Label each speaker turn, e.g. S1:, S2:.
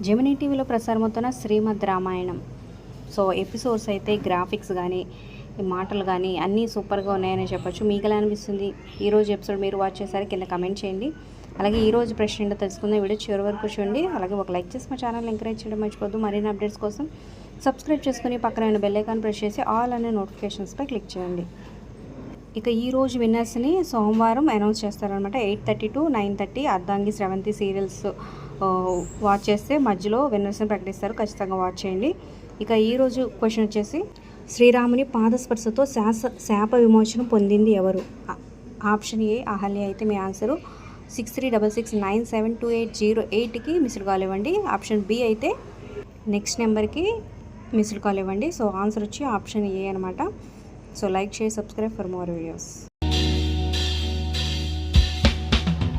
S1: Gemini టీవీలో ప్రసారమవుతున్న శ్రీమద్ Ramayanam. So episodes అయితే graphics కానీ మాటలు కానీ అన్నీ సూపర్గా ఉన్నాయని చెప్పొచ్చు. మీకు ఎలా అనిపిస్తుంది? ఈరోజు ఎపిసోడ్ మీరు వాచ్ చేశారు, కింద కమెంట్ చేయండి. అలాగే ఈరోజు ప్రశ్న ఏంటో తెలుసుకుందాం. వీడియో చివరి వరకు చూడండి. అలాగే ఒక లైక్ చేసి మా ఛానల్ ఎంకరేజ్ చేయడం మర్చిపోద్దు. మరిన్ని అప్డేట్స్ కోసం సబ్స్క్రైబ్ చేసుకుని పక్కన బెల్ ఐకాన్ ప్రెస్ చేసి ఆల్ అనే నోటిఫికేషన్స్పై క్లిక్ చేయండి. ఇక ఈరోజు విన్నర్స్ని సోమవారం అనౌన్స్ చేస్తారనమాట. 8:30 to 9:30 అర్ధాంగి స్రవంతి సీరియల్స్ వాచ్ చేస్తే మధ్యలో విన్నర్స్ని ప్రకటిస్తారు. ఖచ్చితంగా వాచ్ చేయండి. ఇక ఈరోజు క్వశ్చన్ వచ్చేసి, శ్రీరాముని పాదస్పర్శతో శాప విమోచనం పొందింది ఎవరు? ఆప్షన్ ఏ అహల్య అయితే మీ ఆన్సరు 6366972808కి మిస్డ్ కాల్ ఇవ్వండి. ఆప్షన్ బి అయితే నెక్స్ట్ నెంబర్కి మిస్డ్ కాల్ ఇవ్వండి. సో ఆన్సర్ వచ్చి ఆప్షన్ ఏ అనమాట. So like, share, subscribe for more videos.